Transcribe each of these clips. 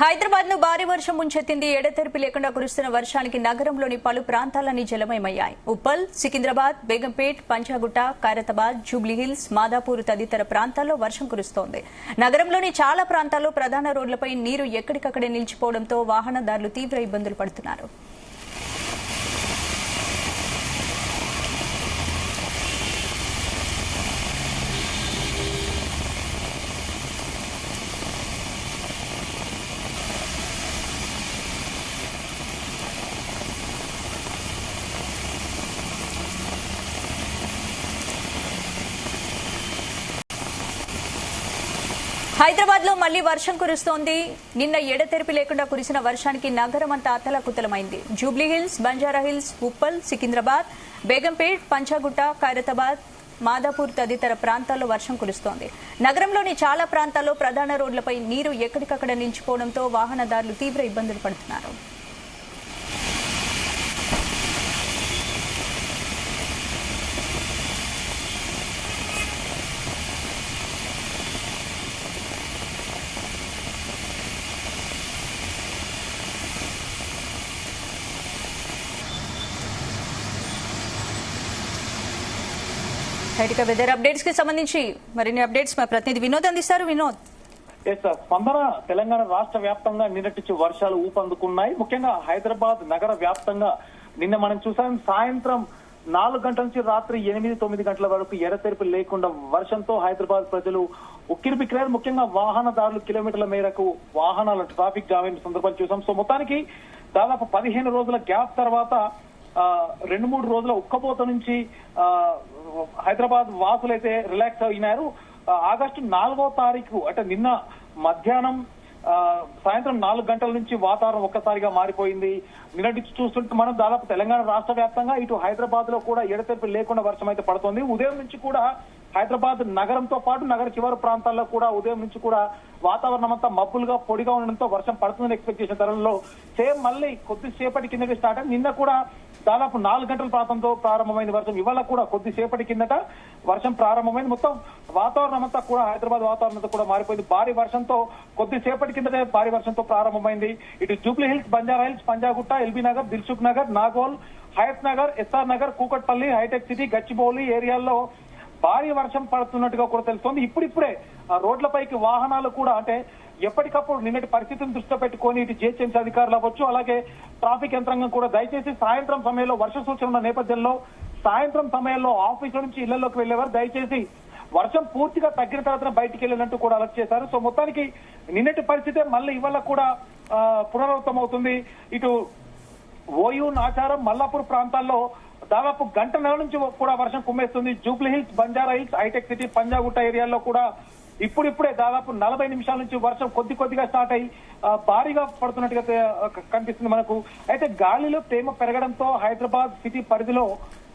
హైదరాబాద్ ను భారీ వర్షం ముంచెత్తింది. ఎడతెరిపి లేకుండా కురుస్తున్న వర్షానికి నగరంలోని పలు ప్రాంతాలన్నీ జలమయమయ్యాయి. ఉప్పల్, సికింద్రాబాద్, బేగంపేట్, పంజాగుట్ట, ఖైరతాబాద్, జూబ్లీహిల్స్, మాదాపూర్ తదితర ప్రాంతాల్లో వర్షం కురుస్తోంది. నగరంలోని చాలా ప్రాంతాల్లో ప్రధాన రోడ్లపై నీరు ఎక్కడికక్కడే నిలిచిపోవడంతో వాహనదారులు తీవ్ర ఇబ్బందులు పడుతున్నారు. హైదరాబాద్ లో మళ్లీ వర్షం కురుస్తోంది. నిన్న ఎడతెరిపి లేకుండా కురిసిన వర్షానికి నగరం అంతా అతలాకుతలమైంది. జూబ్లీహిల్స్, బంజారాహిల్స్, ఉప్పల్, సికింద్రాబాద్, బేగంపేట్, పంజాగుట్ట, ఖైరతాబాద్, మాదాపూర్ తదితర ప్రాంతాల్లో వర్షం కురుస్తోంది. నగరంలోని చాలా ప్రాంతాల్లో ప్రధాన రోడ్లపై నీరు ఎక్కడికక్కడ నిలిచిపోవడంతో వాహనదారులు తీవ్ర ఇబ్బందులు పడుతున్నారు. వెదర్ అప్డేట్స్ కి సంబంధించి మరిన్ని అప్డేట్స్ మా ప్రతినిధి వినోద్ అందిస్తారు. వినోద్, స్పందన తెలంగాణ రాష్ట్ర వ్యాప్తంగా నిన్నటి వర్షాలు ఊపందుకున్నాయి. ముఖ్యంగా హైదరాబాద్ నగర వ్యాప్తంగా నిన్న మనం చూసాం. సాయంత్రం 4 గంటల నుంచి రాత్రి 8-9 గంటల వరకు ఎడతెరిపి లేకుండా వర్షంతో హైదరాబాద్ ప్రజలు ఉక్కిరిబిక్కిరారు. ముఖ్యంగా వాహనదారులు కిలోమీటర్ల మేరకు వాహనాల ట్రాఫిక్ జామ్ అయిన సందర్భాలు చూసాం. సో మొత్తానికి దాదాపు 15 రోజుల గ్యాప్ తర్వాత 2-3 రోజుల ఉక్కపోత నుంచి హైదరాబాద్ వాసులైతే రిలాక్స్ అయినారు. ఆగస్టు 4వ తారీఖు అంటే నిన్న మధ్యాహ్నం సాయంత్రం 4 గంటల నుంచి వాతావరణం ఒక్కసారిగా మారిపోయింది. నిన్నటి చూస్తుంటే మనం దాదాపు తెలంగాణ రాష్ట్ర వ్యాప్తంగా ఇటు హైదరాబాద్ లో కూడా ఎడతెరిపి లేకుండా వర్షం అయితే పడుతోంది. ఉదయం నుంచి కూడా హైదరాబాద్ నగరంతో పాటు నగర చివరి ప్రాంతాల్లో కూడా ఉదయం నుంచి కూడా వాతావరణం అంతా మబ్బులుగా పొడిగా ఉండడంతో వర్షం పడుతుందని ఎక్స్పెక్ట్ చేసిన తరుణంలో సేమ్ మళ్ళీ కొద్దిసేపటి కిందకి స్టార్ట్ అయింది. నిన్న కూడా దాదాపు 4 గంటల ప్రాంతంతో ప్రారంభమైన వర్షం ఇవాళ కూడా కొద్దిసేపటి కిందట వర్షం ప్రారంభమైంది. మొత్తం వాతావరణం అంతా కూడా హైదరాబాద్ వాతావరణం అంతా కూడా మారిపోయింది. భారీ వర్షంతో కొద్దిసేపటి కిందటే భారీ వర్షంతో ప్రారంభమైంది. ఇటు జూబ్లీహిల్స్, బంజారాహిల్స్, పంజాగుట్ట, ఎల్బీ నగర్, దిల్సుఖ్ నగర్, నాగోల్, హయత్ నగర్, ఎస్ఆర్ నగర్, కూకట్పల్లి, హైటెక్ సిటీ, గచ్చిబౌలి ఏరియాల్లో భారీ వర్షం పడుతున్నట్టుగా కూడా తెలుస్తోంది. ఇప్పుడిప్పుడే రోడ్లపైకి వాహనాలు కూడా అంటే ఎప్పటికప్పుడు నిన్నటి పరిస్థితిని దృష్టిలో పెట్టుకుని ఇటు జిహెచ్ఎంసీ అధికారులు అవ్వచ్చు, అలాగే ట్రాఫిక్ యంత్రాంగం కూడా దయచేసి సాయంత్రం సమయంలో వర్ష సూచన ఉన్న నేపథ్యంలో సాయంత్రం సమయంలో ఆఫీసుల నుంచి ఇళ్లలోకి వెళ్లేవారు దయచేసి వర్షం పూర్తిగా తగ్గిన తర్వాత బయటికి వెళ్ళినట్టు కూడా అలర్ట్ చేశారు. సో మొత్తానికి నిన్నటి పరిస్థితే మళ్ళీ ఇవాళ కూడా పునరావృతం అవుతుంది. ఇటు ఓయూ, నాచారం, మల్లాపూర్ ప్రాంతాల్లో దాదాపు గంటన్నర నుంచి కూడా వర్షం కుమ్మేస్తుంది. జూబ్లీహిల్స్, బంజారాహిల్స్, హైటెక్ సిటీ, పంజాగుట్ట ఏరియాల్లో కూడా ఇప్పుడిప్పుడే దాదాపు 40 నిమిషాల నుంచి వర్షం కొద్దిగా స్టార్ట్ అయ్యి భారీగా పడుతున్నట్టుగా కనిపిస్తుంది మనకు. అయితే గాలిలో తేమ పెరగడంతో హైదరాబాద్ సిటీ పరిధిలో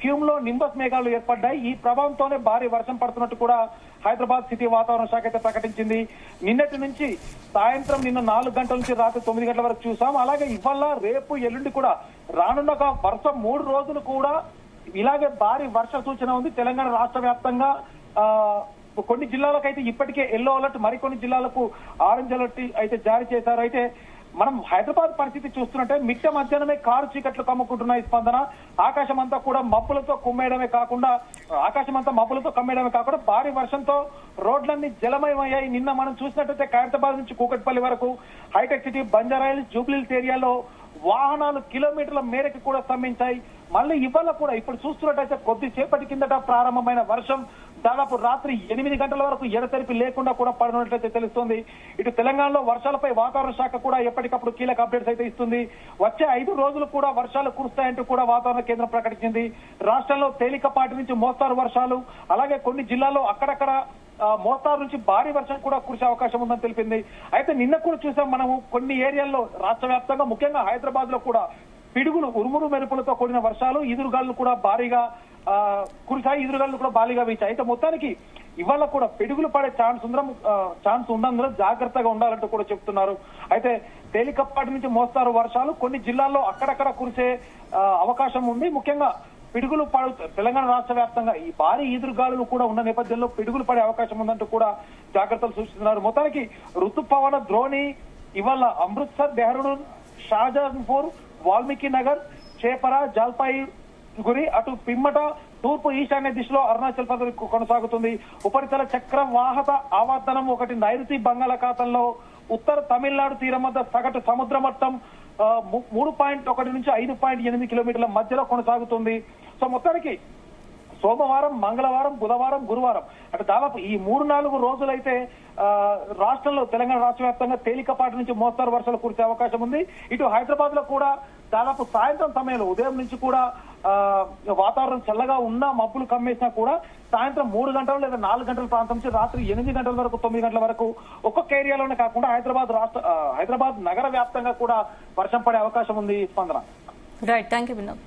క్యూమ్లో నింబస్ మేఘాలు ఏర్పడ్డాయి. ఈ ప్రభావంతోనే భారీ వర్షం పడుతున్నట్టు కూడా హైదరాబాద్ సిటీ వాతావరణ శాఖ అయితే ప్రకటించింది. నిన్నటి నుంచి సాయంత్రం నిన్న 4 గంటల నుంచి రాత్రి 9 గంటల వరకు చూసాం. అలాగే ఇవాళ, రేపు, ఎల్లుండి కూడా రానున్న వర్షం 3 రోజులు కూడా ఇలాగే భారీ వర్ష సూచన ఉంది. తెలంగాణ రాష్ట్ర వ్యాప్తంగా కొన్ని జిల్లాలకు ఇప్పటికే ఎల్లో అలర్ట్, మరికొన్ని జిల్లాలకు ఆరెంజ్ అలర్ట్ అయితే జారీ చేశారు. అయితే మనం హైదరాబాద్ పరిస్థితి చూస్తున్నట్టే మిట్ట మధ్యాహ్నమే కారు చీకట్లు కమ్ముకుంటున్నాయి. స్పందన ఆకాశం అంతా కూడా మబ్బులతో కమ్మేయడమే కాకుండా భారీ వర్షంతో రోడ్లన్నీ జలమయమయ్యాయి. నిన్న మనం చూసినట్టయితే ఖైరతాబాద్ నుంచి కూకట్పల్లి వరకు, హైటెక్ సిటీ, బంజారాహిల్స్, జూబ్లీహిల్స్ ఏరియాలో వాహనాలు కిలోమీటర్ల మేరకు కూడా స్తంభించాయి. మళ్ళీ ఇవాళ కూడా ఇప్పుడు చూస్తున్నట్టయితే కొద్దిసేపటి కిందట ప్రారంభమైన వర్షం దాదాపు రాత్రి 8 గంటల వరకు ఎడతెరిపి లేకుండా కూడా పడినట్లయితే తెలుస్తోంది. ఇటు తెలంగాణలో వర్షాలపై వాతావరణ శాఖ కూడా ఎప్పటికప్పుడు కీలక అప్డేట్స్ అయితే ఇస్తుంది. వచ్చే 5 రోజులు కూడా వర్షాలు కురుస్తాయంటూ కూడా వాతావరణ కేంద్రం ప్రకటించింది. రాష్ట్రంలో తేలికపాటి నుంచి మోస్తారు వర్షాలు, అలాగే కొన్ని జిల్లాల్లో అక్కడక్కడ మోస్తారు నుంచి భారీ వర్షం కూడా కురిసే అవకాశం ఉందని తెలిపింది. అయితే నిన్న కూడా చూసాం మనము కొన్ని ఏరియాల్లో రాష్ట్ర వ్యాప్తంగా ముఖ్యంగా హైదరాబాద్ లో కూడా పిడుగులు, ఉరుములు మెరుపులతో కూడిన వర్షాలు, ఈదురుగాలు కూడా భారీగా కురిశాయి. ఈదురుగాలు కూడా భారీగా వీచాయి. అయితే మొత్తానికి ఇవాళ కూడా పిడుగులు పడే ఛాన్స్ ఉన్నందున జాగ్రత్తగా ఉండాలంటూ కూడా చెప్తున్నారు. అయితే తేలికపాటి నుంచి మోస్తారు వర్షాలు కొన్ని జిల్లాల్లో అక్కడక్కడ కురిసే అవకాశం ఉంది. ముఖ్యంగా పిడుగులు తెలంగాణ రాష్ట్ర వ్యాప్తంగా ఈ భారీ ఈదురుగాలులు కూడా ఉన్న నేపథ్యంలో పిడుగులు పడే అవకాశం ఉందంటూ కూడా జాగ్రత్తలు సూచిస్తున్నారు. మొత్తానికి ఋతుపవన ద్రోణి ఇవాళ అమృత్సర్, డెహ్రాడూన్, షాజహాన్పూర్, వాల్మీకి నగర్, చేపరా, జల్పాయి గురి, అటు పిమ్మట తూర్పు ఈశాన్య దిశలో అరుణాచల్ ప్రదేశ్ కొనసాగుతుంది. ఉపరితల చక్రవాహక ఆవర్తనం ఒకటి నైరుతి బంగాళాఖాతంలో ఉత్తర తమిళనాడు తీరం వద్ద సగటు సముద్ర మట్టం 3.1 నుంచి 5.8 కిలోమీటర్ల మధ్యలో కొనసాగుతుంది. సో మొత్తానికి సోమవారం, మంగళవారం, బుధవారం, గురువారం అంటే దాదాపు ఈ 3-4 రోజులైతే రాష్ట్రంలో, తెలంగాణ రాష్ట్ర వ్యాప్తంగా తేలికపాటి నుంచి మోస్తరు వర్షాలు కురిసే అవకాశం ఉంది. ఇటు హైదరాబాద్ లో కూడా దాదాపు సాయంత్రం సమయంలో ఉదయం నుంచి కూడా వాతావరణం చల్లగా ఉన్నా, మబ్బులు కమ్మేసినా కూడా సాయంత్రం 3 గంటలు లేదా 4 గంటల ప్రాంతం నుంచి రాత్రి 8 గంటల వరకు, 9 గంటల వరకు ఒక్కొక్క ఏరియాలోనే కాకుండా హైదరాబాద్ నగర వ్యాప్తంగా కూడా వర్షం పడే అవకాశం ఉంది. స్పందన. Right, thank you Vinod.